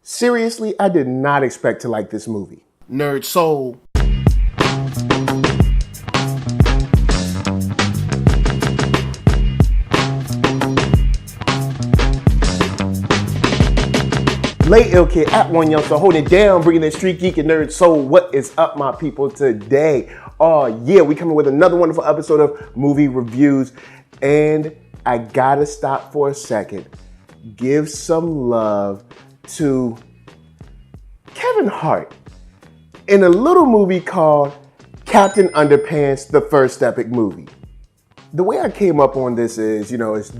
Seriously, I did not expect to like this movie. NERDSoul. Late Ill Kid at OneYoungsta, holding it down, bringing in StreetGeek and NERDSoul. What is up, my people, today? Oh yeah, we coming with another wonderful episode of movie reviews, and I gotta stop for a second. Give some love to Kevin Hart in a little movie called Captain Underpants, the first epic movie. The way I came up on this is, it's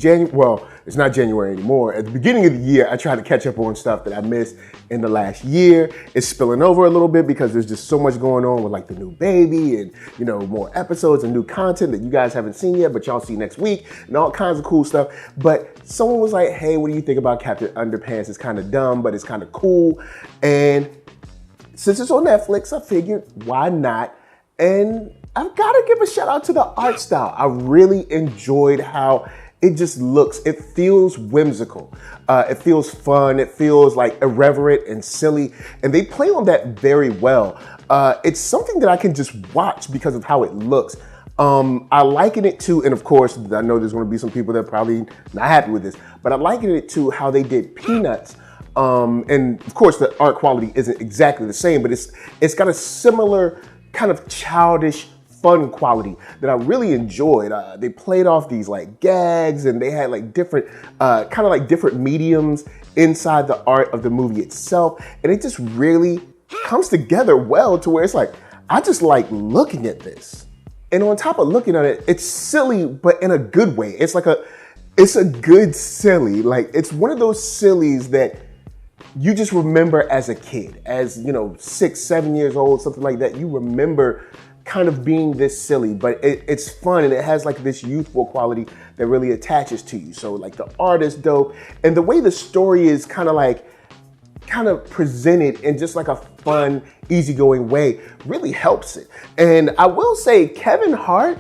it's not January anymore. At the beginning of the year, I try to catch up on stuff that I missed in the last year. It's spilling over a little bit because there's just so much going on with like the new baby and, more episodes and new content that you guys haven't seen yet, but y'all see next week and all kinds of cool stuff. But someone was like, hey, what do you think about Captain Underpants? It's kind of dumb, but it's kind of cool. And since it's on Netflix, I figured, why not? And I've got to give a shout out to the art style. I really enjoyed how it just looks. It feels whimsical. It feels fun. It feels like irreverent and silly. And they play on that very well. It's something that I can just watch because of how it looks. I liken it to, and of course, I know there's going to be some people that are probably not happy with this, but I liken it to how they did Peanuts. And of course, the art quality isn't exactly the same, but it's got a similar kind of childish fun quality that I really enjoyed. They played off these like gags, and they had like different different mediums inside the art of the movie itself, and it just really comes together well to where it's like, I just like looking at this. And on top of looking at it, it's silly, but in a good way. It's a good silly. Like, it's one of those sillies that you just remember as a kid, as 6, 7 years old, something like that. You remember kind of being this silly, but it's fun, and it has like this youthful quality that really attaches to you. So like the art is dope, and the way the story is kind of presented in just like a fun, easygoing way really helps it. And I will say, Kevin Hart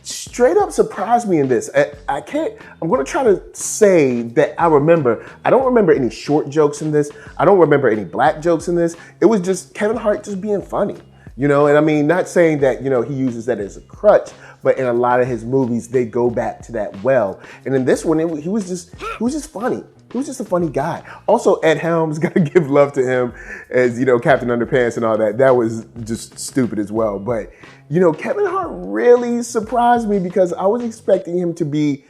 straight up surprised me in this. I'm going to try to say that I don't remember any short jokes in this. I don't remember any black jokes in this. It was just Kevin Hart just being funny, and I mean, not saying that, he uses that as a crutch, but in a lot of his movies, they go back to that well. And in this one, he was just funny. He was just a funny guy. Also, Ed Helms, gotta give love to him as, Captain Underpants and all that. That was just stupid as well. But, Kevin Hart really surprised me because I was expecting him to be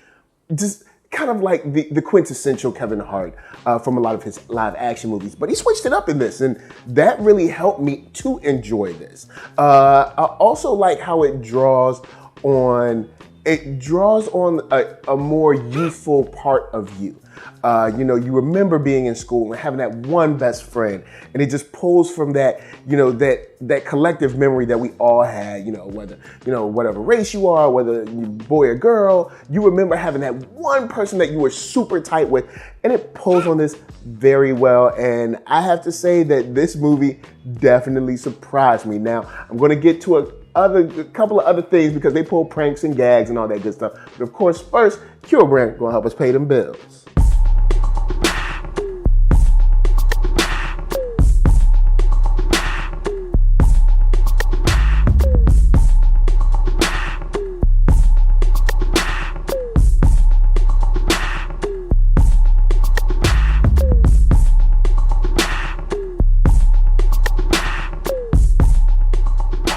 just kind of like the quintessential Kevin Hart from a lot of his live action movies. But he switched it up in this, and that really helped me to enjoy this. I also like how it draws on a more youthful part of you. You remember being in school and having that one best friend, and it just pulls from that, that collective memory that we all had, whether, whatever race you are, whether you boy or girl, you remember having that one person that you were super tight with, and it pulls on this very well. And I have to say that this movie definitely surprised me. Now, I'm going to get to a couple of other things because they pull pranks and gags and all that good stuff. But of course, first, Cure Brand gonna help us pay them bills.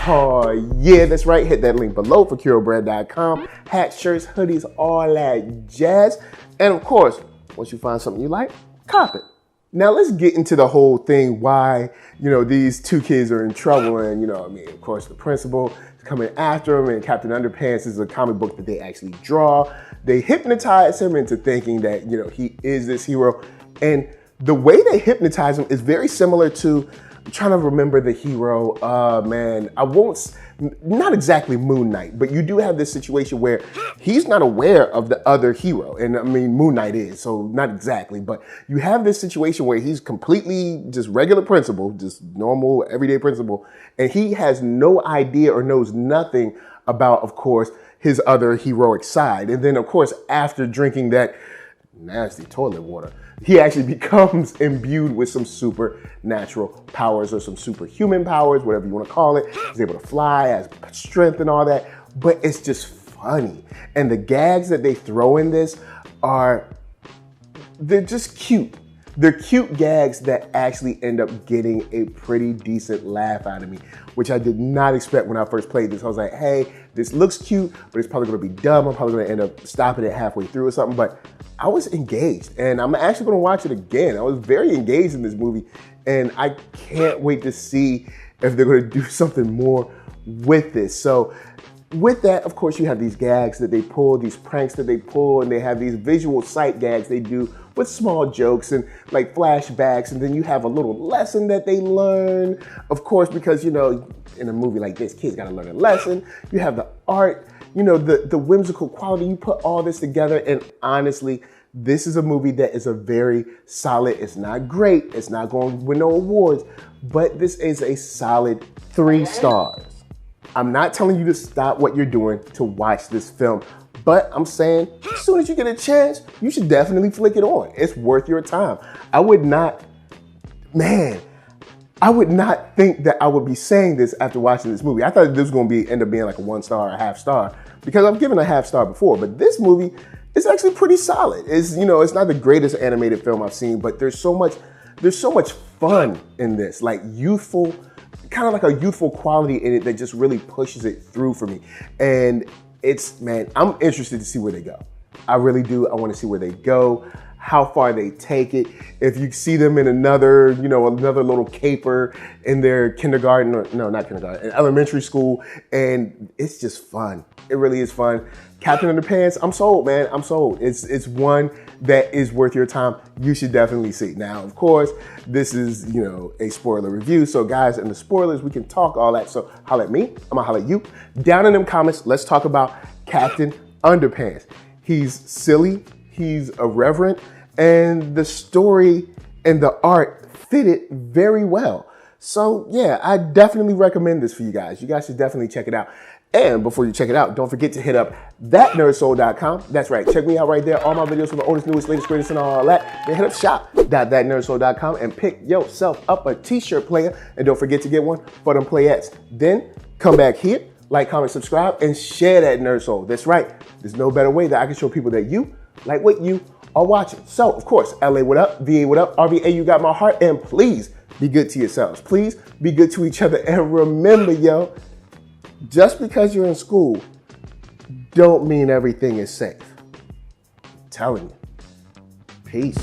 Oh, yeah, that's right. Hit that link below for CureBrand.com. Hats, shirts, hoodies, all that jazz. And of course, once you find something you like, cop it. Now let's get into the whole thing why, these two kids are in trouble. And, of course, the principal is coming after him, and Captain Underpants is a comic book that they actually draw. They hypnotize him into thinking that, he is this hero. And the way they hypnotize him is very similar to, I'm trying to remember the hero. Not exactly Moon Knight, but you do have this situation where he's not aware of the other hero. And I mean, Moon Knight is, so not exactly, but you have this situation where he's completely just regular principal, just normal, everyday principal, and he has no idea or knows nothing about, of course, his other heroic side. And then, of course, after drinking that nasty toilet water. He actually becomes imbued with some supernatural powers or some superhuman powers, whatever you want to call it. He's able to fly, has strength and all that, but it's just funny. And the gags that they throw in this they're just cute. They're cute gags that actually end up getting a pretty decent laugh out of me, which I did not expect when I first played this. I was like, hey, this looks cute, but it's probably gonna be dumb. I'm probably gonna end up stopping it halfway through or something, but I was engaged, and I'm actually gonna watch it again. I was very engaged in this movie, and I can't wait to see if they're gonna do something more with this. So with that, of course, you have these gags that they pull, these pranks that they pull, and they have these visual sight gags they do with small jokes and like flashbacks, and then you have a little lesson that they learn, of course, because, you know, in a movie like this, kids gotta learn a lesson. You have the art, you know, the whimsical quality. You put all this together, and honestly, this is a movie that is a very solid, it's not great, it's not going to win no awards, but this is a solid 3 stars. I'm not telling you to stop what you're doing to watch this film, but I'm saying as soon as you get a chance, you should definitely flick it on. It's worth your time. I would not think that I would be saying this after watching this movie. I thought this was going to end up being like a 1 star or a half star, because I've given a half star before, but this movie is actually pretty solid. It's, you know, it's not the greatest animated film I've seen, but there's so much fun in this, like youthful, kind of like a youthful quality in it that just really pushes it through for me. And man, I'm interested to see where they go. I really do. I want to see where they go, how far they take it. If you see them in another little caper in their kindergarten, or no, not kindergarten, elementary school, and it's just fun. It really is fun. Captain Underpants, I'm sold, man. I'm sold. It's one that is worth your time. You should definitely see. Now, of course, this is, you know, a spoiler review. So guys, in the spoilers, we can talk all that. So holla at me, I'm gonna holla at you. Down in them comments, let's talk about Captain Underpants. He's silly, he's irreverent, and the story and the art fit it very well. So yeah, I definitely recommend this for you guys. You guys should definitely check it out. And before you check it out, don't forget to hit up ThatNERDSoul.com. That's right, check me out right there. All my videos from the oldest, newest, latest, greatest, and all that. Then hit up shop.ThatNERDSoul.com and pick yourself up a t-shirt player. And don't forget to get one for them playettes. Then come back here, like, comment, subscribe, and share that Nerd Soul. That's right, there's no better way that I can show people that you like what you are watching. So, of course, LA, what up? VA, what up? RVA, you got my heart. And please be good to yourselves. Please be good to each other. And remember, yo, just because you're in school don't mean everything is safe. I'm telling you. Peace.